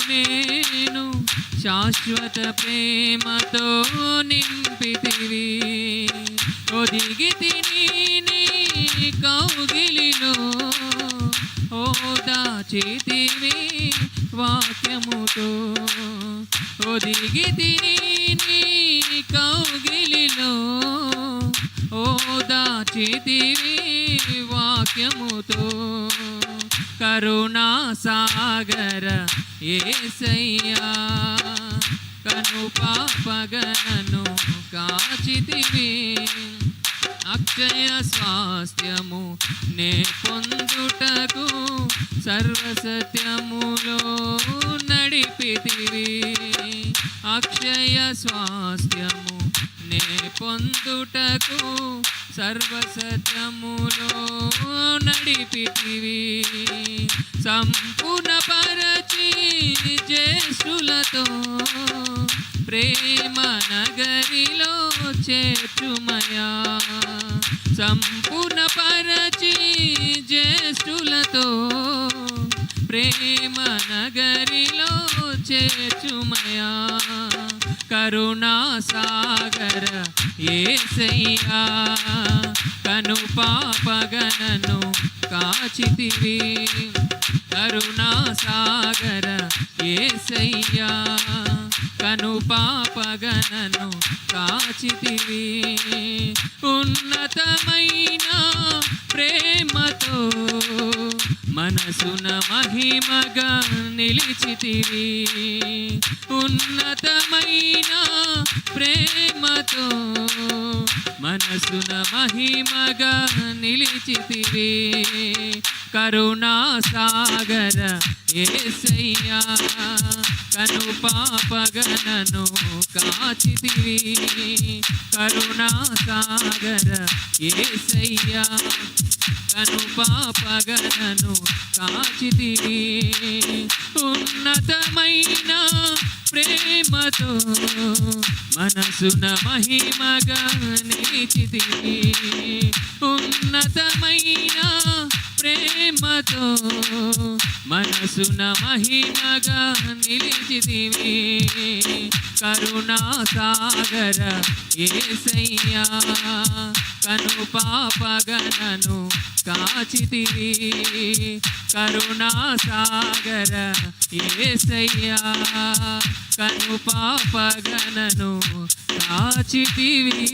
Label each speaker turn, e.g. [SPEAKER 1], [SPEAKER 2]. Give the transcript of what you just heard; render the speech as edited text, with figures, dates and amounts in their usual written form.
[SPEAKER 1] నేను శాశ్వత ప్రేమతో నింపితివి. ఒదిగి తిని నీ కౌగిలిలో ఓదాచితివి వాక్యముతో. ఒదిగి తిని నీ కౌగిలిలో ఓదాచితివి వాక్యముతో. కరుణా సాగర యేసయ్యా కను పాపగనను కాచితివి. అక్షయ స్వాస్థ్యము నే పొందుటకు సర్వసత్యములో నడిపితివి. అక్షయ స్వాస్థ్యము నే పొందుటకు సర్వసత్యములో నడిపితివి. సంపూర్ణ పరచి జ్యేష్ఠులతో ప్రేమ నగరిలో చేర్చుమయా. సంపూర్ణ పరచి జ్యేష్ఠులతో ప్రేమ నగరిలో చేర్చుమయా. కరుణా సాగర యేసయ్యా కను పాపగనను కాచితివి. కరుణా సాగర యేసయ్యా కను పాపగనను కాచితివి. ఉన్నతమైన ప్రేమతో మనసున మహిమగా నిలిచితివి. ఉన్నతమైన ప్రేమతో మనసున మహిమగా నిలిచితివి. కరుణా సాగర యేసయ్యా కను పాపగనను కాచితివి. కరుణా సాగర యేసయ్యా కను పాపగనను కాచితివి. ఉన్నతమైన ప్రేమతో మనసున మహిమగా నిలిచితివి. ఉన్నతమైన ప్రేమతో మనసున మహిమగా నిలిచితివి. కరుణా సాగర యేసయ్యా కను పాపగనను కాచితివి. కరుణా సాగర యేసయ్యా కను పాపగనను కాచితివి.